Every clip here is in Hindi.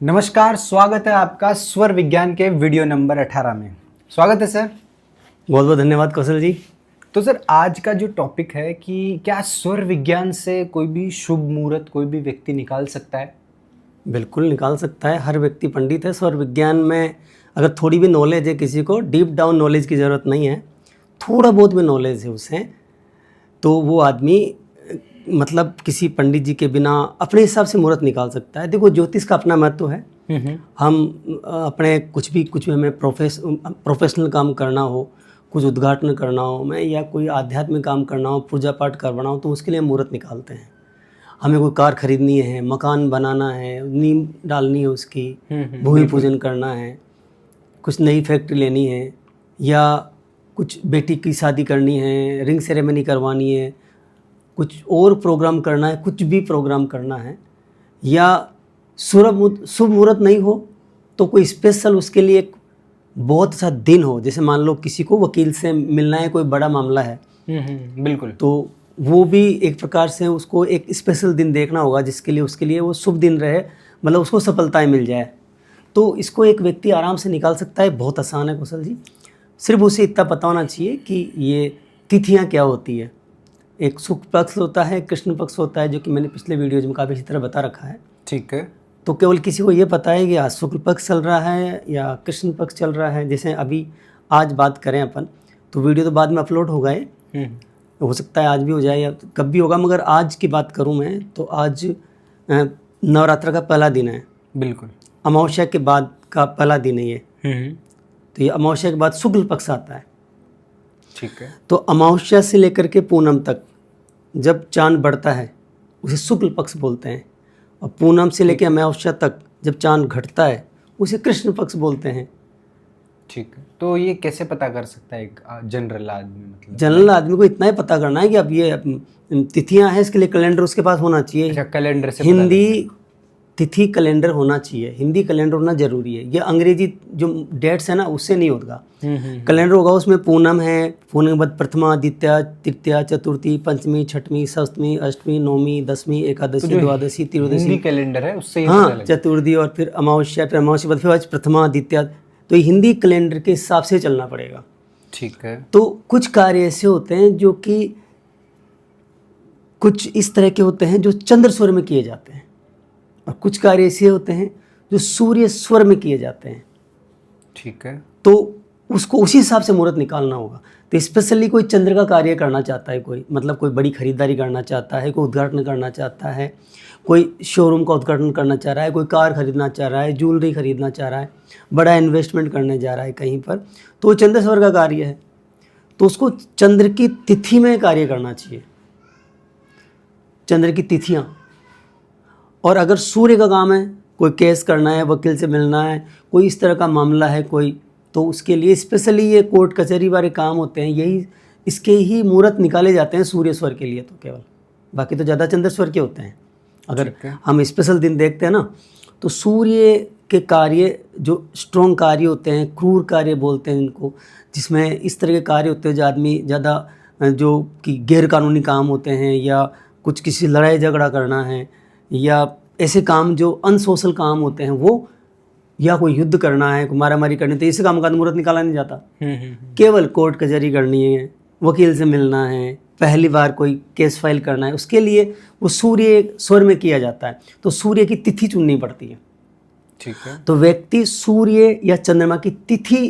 नमस्कार, स्वागत है आपका स्वर विज्ञान के वीडियो नंबर 18 में। स्वागत है सर। बहुत बहुत धन्यवाद कौशल जी। तो सर, आज का जो टॉपिक है कि क्या स्वर विज्ञान से कोई भी शुभ मुहूर्त कोई भी व्यक्ति निकाल सकता है? बिल्कुल निकाल सकता है, हर व्यक्ति पंडित है। स्वर विज्ञान में अगर थोड़ी भी नॉलेज है, किसी को डीप डाउन नॉलेज की ज़रूरत नहीं है, थोड़ा बहुत भी नॉलेज है उसे, तो वो आदमी मतलब किसी पंडित जी के बिना अपने हिसाब से मुहूर्त निकाल सकता है। देखो, ज्योतिष का अपना महत्व है। हम अपने कुछ भी हमें प्रोफेशनल काम करना हो, कुछ उद्घाटन करना हो, मैं या कोई आध्यात्मिक काम करना हो, पूजा पाठ करवाना हो, तो उसके लिए मुहूर्त निकालते हैं। हमें कोई कार खरीदनी है, मकान बनाना है, नींव डालनी है उसकी, भूमि पूजन करना है, कुछ नई फैक्ट्री लेनी है, या कुछ बेटी की शादी करनी है, रिंग सेरेमनी करवानी है, कुछ और प्रोग्राम करना है, कुछ भी प्रोग्राम करना है, या शुभ मुहूर्त नहीं हो तो कोई स्पेशल उसके लिए एक बहुत सा दिन हो। जैसे मान लो किसी को वकील से मिलना है, कोई बड़ा मामला है, बिल्कुल। तो वो भी एक प्रकार से उसको एक स्पेशल दिन देखना होगा जिसके लिए उसके लिए वो शुभ दिन रहे, मतलब उसको सफलताएं मिल जाए। तो इसको एक व्यक्ति आराम से निकाल सकता है। बहुत आसान है कौशल जी। सिर्फ उसे इतना पता होना चाहिए कि ये तिथियां क्या होती है। एक शुक्ल पक्ष होता है, कृष्ण पक्ष होता है, जो कि मैंने पिछले वीडियोज में काफ़ी अच्छी तरह बता रखा है। ठीक है। तो केवल किसी को ये पता है कि आज शुक्ल पक्ष चल रहा है या कृष्ण पक्ष चल रहा है। जैसे अभी आज बात करें अपन, तो वीडियो तो बाद में अपलोड हो गए, हो सकता है आज भी हो जाए या कब भी होगा, मगर आज की बात करूं मैं तो आज नवरात्र का पहला दिन है। बिल्कुल। अमावस्या के बाद का पहला दिन है ये। तो ये अमावस्या के बाद शुक्ल पक्ष आता है। ठीक है। तो अमावस्या से लेकर के पूनम तक जब चांद बढ़ता है उसे शुक्ल पक्ष बोलते हैं, और पूनम से लेकर अमावस्या तक जब चांद घटता है उसे कृष्ण पक्ष बोलते हैं। ठीक है। तो ये कैसे पता कर सकता है एक जनरल आदमी? मतलब जनरल आदमी को इतना ही पता करना है कि अब ये तिथियां हैं, इसके लिए कैलेंडर उसके पास होना चाहिए। अच्छा, कैलेंडर से हिंदी तिथि कैलेंडर होना चाहिए, हिंदी कैलेंडर होना जरूरी है। ये अंग्रेजी जो डेट्स है ना, उससे नहीं होगा। कैलेंडर होगा, उसमें पूनम है, पूनम के बाद प्रथमा, द्वितीया, तृतीया, चतुर्थी, पंचमी, छठवीं, सप्तमी, अष्टमी, नौवीं, दसवीं, एकादशी, द्वादशी, त्रयोदशी कैलेंडर है उससे हाँ, चतुर्थी, और फिर अमावस्या, फिर अमावस्या बाद फिर प्रथमा, द्वितीया। तो हिंदी कैलेंडर के हिसाब से चलना पड़ेगा। ठीक है। तो कुछ कार्य ऐसे होते हैं जो कि कुछ इस तरह के होते हैं जो चंद्र स्वर में किए जाते हैं, और कुछ कार्य ऐसे होते हैं जो सूर्य स्वर में किए जाते हैं। ठीक है। तो उसको उसी हिसाब से मुहूर्त निकालना होगा। तो स्पेशली कोई चंद्र का कार्य करना चाहता है, कोई मतलब कोई बड़ी खरीदारी करना चाहता है, कोई उद्घाटन करना चाहता है, कोई शोरूम का उद्घाटन करना चाह रहा है, कोई कार खरीदना चाह रहा है, ज्वेलरी खरीदना चाह रहा है, बड़ा इन्वेस्टमेंट करने जा रहा है कहीं पर, तो वो चंद्र स्वर का कार्य है। तो उसको चंद्र की तिथि में कार्य करना चाहिए, चंद्र की तिथियाँ। और अगर सूर्य का काम है, कोई केस करना है, वकील से मिलना है, कोई इस तरह का मामला है कोई, तो उसके लिए स्पेशली ये कोर्ट कचहरी वाले काम होते हैं, यही इसके ही मुहूर्त निकाले जाते हैं सूर्य स्वर के लिए। तो केवल बाकी तो ज़्यादा चंद्र स्वर के होते हैं। अगर हम स्पेशल दिन देखते हैं ना, तो सूर्य के कार्य जो स्ट्रॉन्ग कार्य होते हैं, क्रूर कार्य बोलते हैं इनको, जिसमें इस तरह के कार्य होते हैं जो आदमी ज़्यादा जो कि गैर कानूनी काम होते हैं, या कुछ किसी लड़ाई झगड़ा करना है, या ऐसे काम जो अनसोशल काम होते हैं वो, या कोई युद्ध करना है, कोई मारामारी करनी, तो इसी काम का मुहूर्त निकाला नहीं जाता। केवल कोर्ट कचहरी करनी है, वकील से मिलना है, पहली बार कोई केस फाइल करना है, उसके लिए वो सूर्य स्वर में किया जाता है। तो सूर्य की तिथि चुननी पड़ती है। ठीक है। तो व्यक्ति सूर्य या चंद्रमा की तिथि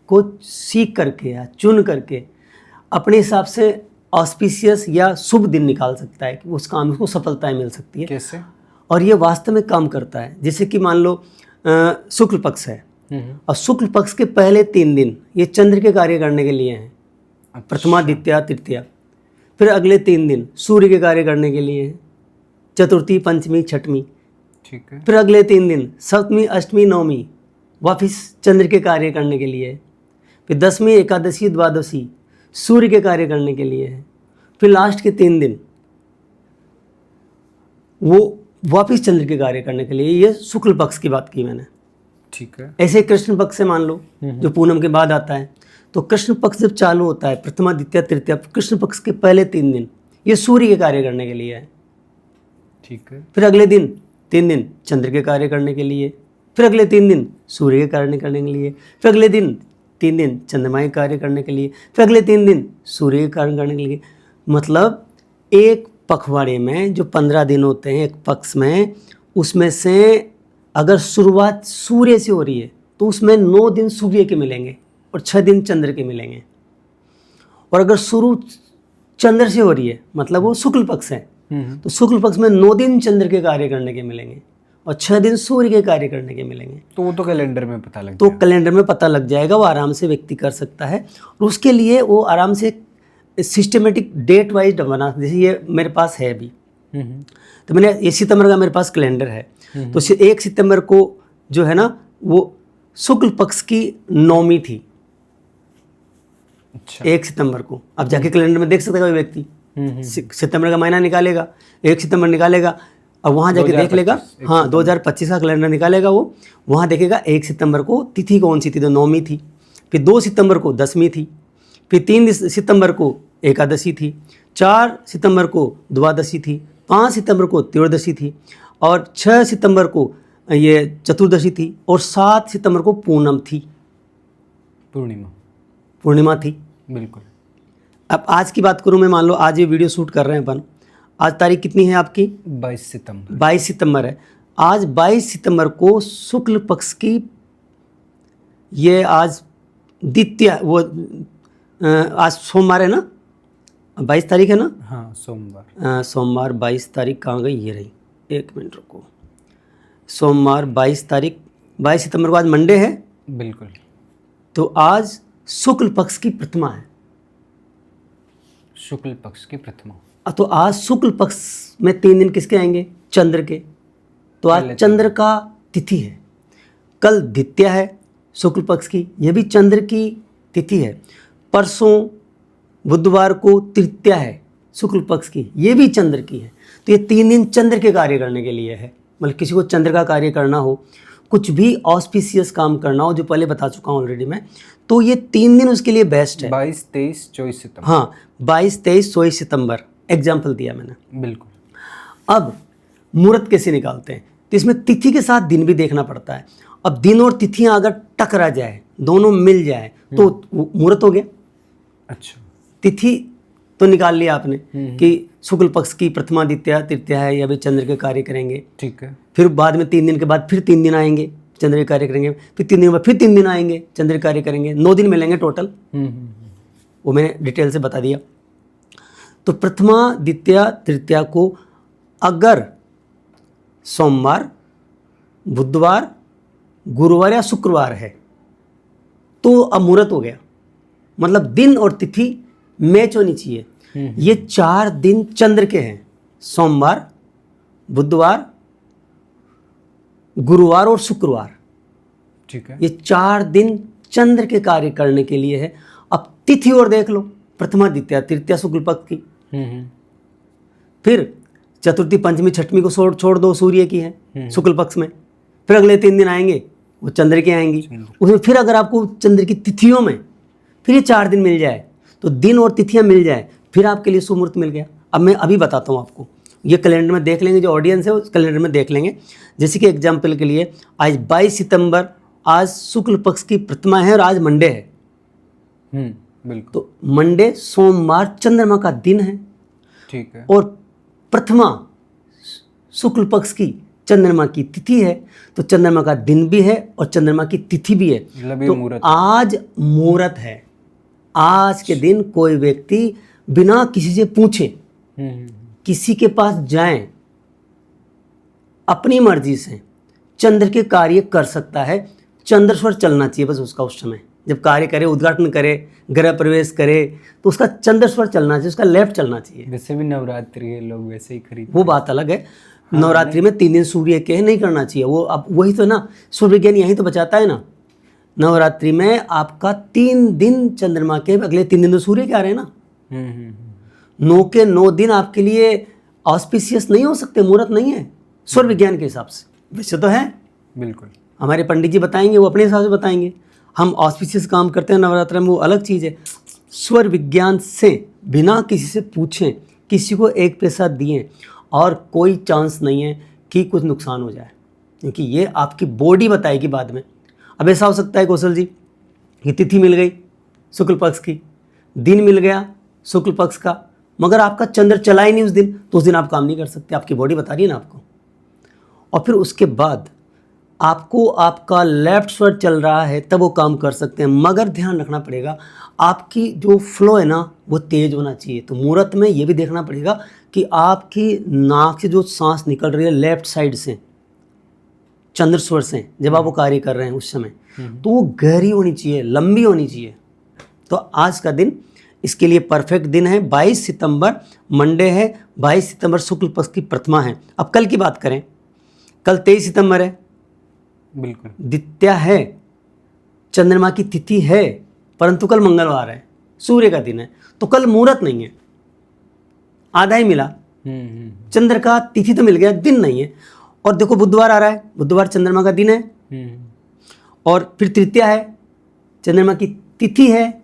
को सीख करके या चुन करके अपने हिसाब से ऑस्पिशियस या शुभ दिन निकाल सकता है कि उस काम को सफलताएं मिल सकती है। कैसे? और ये वास्तव में काम करता है। जैसे कि मान लो शुक्ल पक्ष है, और शुक्ल पक्ष के पहले 3 दिन ये चंद्र के कार्य करने के लिए हैं। अच्छा। प्रथमा, द्वितीया, तृतीया। फिर अगले 3 दिन सूर्य के कार्य करने के लिए हैं, चतुर्थी, पंचमी, छठवीं। ठीक है। फिर अगले 3 दिन सप्तमी, अष्टमी, नौवीं वापिस चंद्र के कार्य करने के लिए है। फिर दसवीं, एकादशी, द्वादशी सूर्य के कार्य करने के लिए है। फिर लास्ट के 3 दिन वो वापिस चंद्र के कार्य करने के लिए। ये शुक्ल पक्ष की बात की मैंने। ठीक है। ऐसे कृष्ण पक्ष से मान लो, जो पूनम के बाद आता है, तो कृष्ण पक्ष जब चालू होता है, प्रथमा, द्वितीया, तृतीया, कृष्ण पक्ष के पहले 3 दिन ये सूर्य के कार्य करने के लिए है। ठीक है। फिर अगले दिन 3 दिन चंद्र के कार्य करने के लिए, फिर अगले 3 दिन सूर्य के कार्य करने के लिए, फिर अगले 3 दिन चंद्रमा के कार्य करने के लिए, फिर अगले 3 दिन सूर्य के कार्य करने के लिए। मतलब एक पखवाड़े में जो 15 दिन होते हैं एक पक्ष में, उसमें से अगर शुरुआत सूर्य से हो रही है तो उसमें 9 दिन सूर्य के मिलेंगे और 6 दिन चंद्र के मिलेंगे। और अगर शुरू चंद्र से हो रही है मतलब वो शुक्ल पक्ष है, तो शुक्ल पक्ष में 9 दिन चंद्र के कार्य करने के मिलेंगे और 6 दिन सूर्य के कार्य करने के मिलेंगे। तो वो तो कैलेंडर में पता लग तो कैलेंडर में पता लग जाएगा, वो आराम से व्यक्ति कर सकता है। और उसके लिए वो आराम से सिस्टमेटिक डेट वाइज बना, जैसे ये मेरे पास है अभी, तो मैंने ये सितंबर का मेरे पास कैलेंडर है, तो 1 सितंबर को जो है ना वो शुक्ल पक्ष की नौमी थी। अच्छा। 1 सितंबर को आप जाके कैलेंडर में देख सकते कोई व्यक्ति सितंबर का महीना निकालेगा, 1 सितंबर निकालेगा और वहाँ जाके देख लेगा। हाँ, 2025 का कैलेंडर निकालेगा वो, वहाँ देखेगा 1 सितंबर को तिथि कौन सी थी, तो नौमी थी। फिर 2 सितंबर को 10वीं थी, फिर 3 सितंबर को एकादशी थी, 4 सितंबर को द्वादशी थी, 5 सितंबर को त्रयोदशी थी और 6 सितंबर को ये चतुर्दशी थी और 7 सितंबर को पूनम थी, पूर्णिमा थी। बिल्कुल। अब आज की बात करूं मैं, मान लो आज ये वीडियो शूट कर रहे हैं अपन, आज तारीख कितनी है आपकी? 22 सितंबर। 22 सितंबर है। आज 22 सितंबर को शुक्ल पक्ष की ये आज द्वितीय वो आज सोमवार है ना, 22 तारीख है ना? हाँ, सोमवार। सोमवार 22 तारीख कहाँ गई, ये रही, 1 मिनट रुको। सोमवार 22 तारीख, 22 सितंबर को आज मंडे है। बिल्कुल। तो आज शुक्ल पक्ष की प्रथमा है। शुक्ल पक्ष की प्रथमा। तो आज शुक्ल पक्ष में 3 दिन किसके आएंगे? चंद्र के। तो आज चंद्र का तिथि है। कल द्वितीया है शुक्ल पक्ष की, यह भी चंद्र की तिथि है। परसों बुधवार को तृतीया है शुक्ल पक्ष की, ये भी चंद्र की है। तो ये 3 दिन चंद्र के कार्य करने के लिए है। मतलब किसी को चंद्र का कार्य करना हो, कुछ भी ऑस्पिशियस काम करना हो, जो पहले बता चुका हूँ ऑलरेडी मैं, तो ये 3 दिन उसके लिए बेस्ट है। 22, 23, 24 सितंबर। हाँ, 22, 23, 24 सितंबर एग्जाम्पल दिया मैंने। बिल्कुल। अब मुहूर्त कैसे निकालते हैं, तो इसमें तिथि के साथ दिन भी देखना पड़ता है। अब दिन और तिथियां अगर टकरा जाए, दोनों मिल जाए, तो मुहूर्त हो गया। अच्छा। तिथि तो निकाल लिया आपने कि शुक्ल पक्ष की प्रथमा द्वितीया तृतीया है, या भी चंद्र के कार्य करेंगे। ठीक है। फिर बाद में 3 दिन के बाद फिर 3 दिन आएंगे चंद्र के कार्य करेंगे, फिर 3 दिन बाद फिर 3 दिन आएंगे चंद्र के कार्य करेंगे, 9 दिन मिलेंगे टोटल। वो मैंने डिटेल से बता दिया। तो प्रथमा द्वितीया तृतीया को अगर सोमवार, बुधवार, गुरुवार या शुक्रवार है तो अब मुहूर्त हो गया। मतलब दिन और तिथि मैच होनी चाहिए। ये 4 दिन चंद्र के हैं, सोमवार, बुधवार, गुरुवार और शुक्रवार। ठीक है। ये 4 दिन चंद्र के कार्य करने के लिए है। अब तिथि और देख लो, प्रथमा द्वितीया तृतीया शुक्ल पक्ष की, फिर चतुर्थी पंचमी छठवीं को छोड़ दो, सूर्य की है शुक्ल पक्ष में। फिर अगले 3 दिन आएंगे वो चंद्र के आएंगी। उसमें फिर अगर आपको चंद्र की तिथियों में फिर ये 4 दिन मिल जाए, तो दिन और तिथियां मिल जाए, फिर आपके लिए सुमुहूर्त मिल गया। अब मैं अभी बताता हूँ आपको, ये कैलेंडर में देख लेंगे, जो ऑडियंस है उस कैलेंडर में देख लेंगे। जैसे कि एग्जाम्पल के लिए आज 22 सितंबर, आज शुक्ल पक्ष की प्रथमा है और आज मंडे है। बिल्कुल। तो मंडे सोमवार चंद्रमा का दिन है। ठीक है। और प्रथमा शुक्ल पक्ष की चंद्रमा की तिथि है, तो चंद्रमा का दिन भी है और चंद्रमा की तिथि भी है। तो आज मुहूर्त है। आज के दिन कोई व्यक्ति बिना किसी से पूछे किसी के पास जाएं, अपनी मर्जी से चंद्र के कार्य कर सकता है। चंद्र स्वर चलना चाहिए बस उसका, उस समय जब कार्य करे, उद्घाटन करे, गृह प्रवेश करे, तो उसका चंद्र स्वर चलना चाहिए, उसका लेफ्ट चलना चाहिए। वैसे भी नवरात्रि है, लोग वैसे ही खरीद, वो बात अलग है। नवरात्रि में 3 दिन सूर्य के नहीं करना चाहिए वो। अब वही तो ना, सूर्य विज्ञान यही तो बचाता है ना। नवरात्रि में आपका 3 दिन चंद्रमा के, अगले 3 दिन तो सूर्य के आ रहे हैं ना। 9 के 9 दिन आपके लिए ऑस्पिशियस नहीं हो सकते, मुहूर्त नहीं है सूर्य विज्ञान के हिसाब से। वैसे तो है, बिल्कुल, हमारे पंडित जी बताएंगे, वो अपने हिसाब से बताएंगे। हम ऑस्पिशियस काम करते हैं नवरात्र में, वो अलग चीज़ है। स्वर विज्ञान से बिना किसी से पूछें, किसी को एक पैसा दिए, और कोई चांस नहीं है कि कुछ नुकसान हो जाए। क्योंकि ये आपकी बॉडी बताएगी बाद में। अब ऐसा हो सकता है कौशल जी कि तिथि मिल गई शुक्ल पक्ष की, दिन मिल गया शुक्ल पक्ष का, मगर आपका चंद्र चला ही नहीं उस दिन, तो उस दिन आप काम नहीं कर सकते, आपकी बॉडी बता रही है ना आपको। और फिर उसके बाद आपको आपका लेफ्ट स्वर चल रहा है तब वो काम कर सकते हैं, मगर ध्यान रखना पड़ेगा आपकी जो फ्लो है ना वो तेज होना चाहिए। तो मुहूर्त में ये भी देखना पड़ेगा कि आपकी नाक से जो सांस निकल रही है लेफ्ट साइड से, चंद्र स्वर से, जब आप वो कार्य कर रहे हैं उस समय, तो वो गहरी होनी चाहिए, लंबी होनी चाहिए। तो आज का दिन इसके लिए परफेक्ट दिन है। 22 सितंबर मंडे है, 22 सितंबर शुक्ल पक्ष की प्रथमा है। अब कल की बात करें, कल 23 सितंबर है, बिल्कुल द्वितीया है, चंद्रमा की तिथि है, परंतु कल मंगलवार है, सूर्य का दिन है, तो कल मुहूर्त नहीं है, आधा ही मिला। चंद्र का तिथि तो मिल गया, दिन नहीं है। और देखो बुधवार आ रहा है, बुधवार चंद्रमा का दिन है, और फिर तृतीया है, चंद्रमा की तिथि है,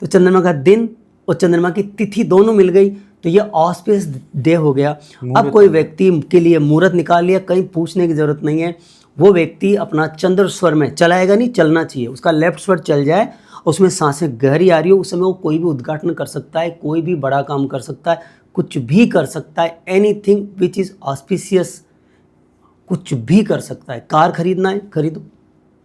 तो चंद्रमा का दिन और चंद्रमा की तिथि दोनों मिल गई, तो ये ऑस्पिशियस डे हो गया। अब कोई व्यक्ति के लिए मुहूर्त निकाल लिया, कहीं पूछने की जरूरत नहीं है, वो व्यक्ति अपना चंद्र स्वर में चलाएगा नहीं, चलना चाहिए, उसका लेफ्ट स्वर चल जाए, उसमें सांसें गहरी आ रही हो, उस समय वो कोई भी उद्घाटन कर सकता है, कोई भी बड़ा काम कर सकता है, कुछ भी कर सकता है, एनीथिंग विच इज़ ऑस्पिशियस, कुछ भी कर सकता है। कार खरीदना है खरीदो,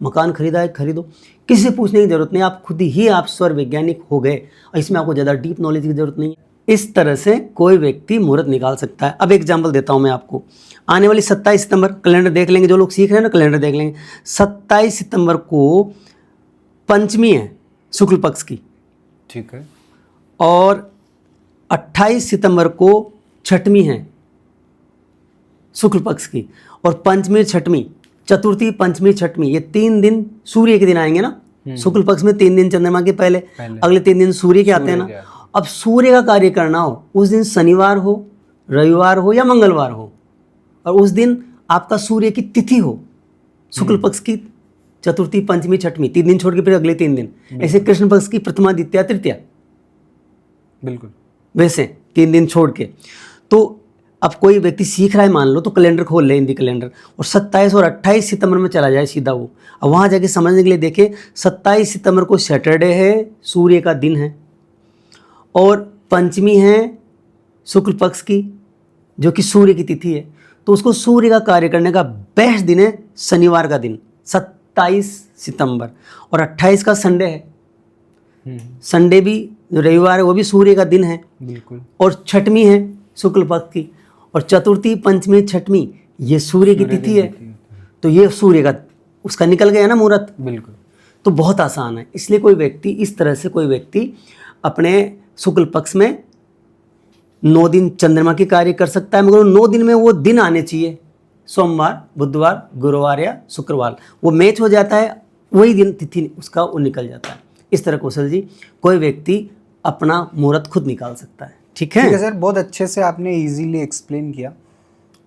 मकान खरीदा है खरीदो, किसी से पूछने की जरूरत नहीं, आप खुद ही आप स्वर वैज्ञानिक हो गए, और इसमें आपको ज़्यादा डीप नॉलेज की जरूरत नहीं है। इस तरह से कोई व्यक्ति मुहूर्त निकाल सकता है। अब एग्जाम्पल देता हूँ मैं आपको, आने वाली 27 सितंबर, कैलेंडर देख लेंगे, जो लोग सीख रहे हैं ना कैलेंडर देख लेंगे, 27 सितंबर को पंचमी है शुक्ल पक्ष की, ठीक है, और 28 सितंबर को छठवीं है शुक्ल पक्ष की, और पंचमी छठवीं, चतुर्थी पंचमी छठवीं, ये 3 दिन सूर्य के दिन आएंगे ना। शुक्ल पक्ष में 3 दिन चंद्रमा के पहले, अगले 3 दिन सूर्य के आते हैं ना। अब सूर्य का कार्य करना हो, उस दिन शनिवार हो, रविवार हो या मंगलवार हो, और उस दिन आपका सूर्य की तिथि हो, शुक्ल पक्ष की चतुर्थी पंचमी छठवीं, 3 दिन छोड़ के फिर अगले 3 दिन, ऐसे कृष्ण पक्ष की प्रथमा द्वितीया तृतीया, बिल्कुल वैसे 3 दिन छोड़ के। तो अब कोई व्यक्ति सीख रहा है मान लो, तो कैलेंडर खोल ले, हिंदी कैलेंडर, और 27 और 28 सितंबर में चला जाए सीधा वो। अब वहाँ जाके समझने के लिए देखे, 27 सितंबर को सैटरडे है, सूर्य का दिन है, और पंचमी है शुक्ल पक्ष की, जो कि सूर्य की तिथि है, तो उसको सूर्य का कार्य करने का बेस्ट दिन है शनिवार का दिन 27 सितंबर, और 28 का संडे है, संडे भी जो रविवार है वो भी सूर्य का दिन है, बिल्कुल, और छठवीं है शुक्ल पक्ष की, और चतुर्थी पंचमी छठवीं ये सूर्य की तिथि है, तो ये सूर्य का उसका निकल गया ना मुहूर्त। बिल्कुल, तो बहुत आसान है। इसलिए कोई व्यक्ति इस तरह से, कोई व्यक्ति अपने शुक्ल पक्ष में 9 दिन चंद्रमा के कार्य कर सकता है, मगर 9 दिन में वो दिन आने चाहिए, सोमवार, बुधवार, गुरुवार या शुक्रवार, वो मैच हो जाता है, वही दिन तिथि उसका वो निकल जाता है। इस तरह कौशल जी कोई व्यक्ति अपना मुहूर्त खुद निकाल सकता है। ठीक है सर, बहुत अच्छे से आपने इजीली एक्सप्लेन किया।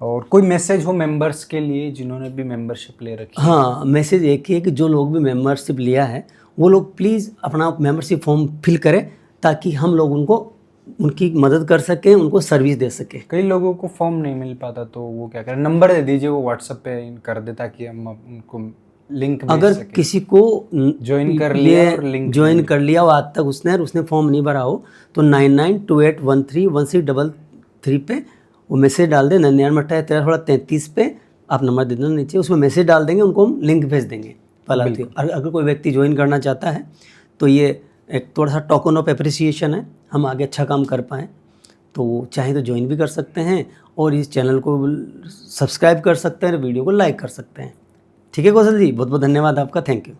और कोई मैसेज हो मेंबर्स के लिए जिन्होंने भी मेंबरशिप ले रखी है? हाँ, मैसेज एक ही है कि जो लोग भी मेंबरशिप लिया है वो लोग प्लीज़ अपना मेंबरशिप फॉर्म फिल करें, ताकि हम लोग उनको उनकी मदद कर सकें, उनको सर्विस दे सकें। कई लोगों को फॉर्म नहीं मिल पाता, तो वो क्या करें? नंबर दे दीजिए, वो व्हाट्सएप पे कर दे, ताकि हम उनको लिंक भेज अगर सकें। किसी को ज्वाइन कर लिया और लिंक ज्वाइन कर लिया और आज तक उसने फॉर्म नहीं भरा हो, तो 9928131633 पे वो मैसेज डाल दें, 99281333 पे आप नंबर दे देना नीचे, उसमें मैसेज डाल देंगे, उनको हम लिंक भेज देंगे पलाती। अगर कोई व्यक्ति ज्वाइन करना चाहता है तो ये एक थोड़ा सा टोकन ऑफ एप्रिसिएशन है, हम आगे अच्छा काम कर पाएँ, तो चाहे तो ज्वाइन भी कर सकते हैं, और इस चैनल को सब्सक्राइब कर सकते हैं, वीडियो को लाइक कर सकते हैं। ठीक है कौशल जी, बहुत बहुत धन्यवाद आपका, थैंक यू।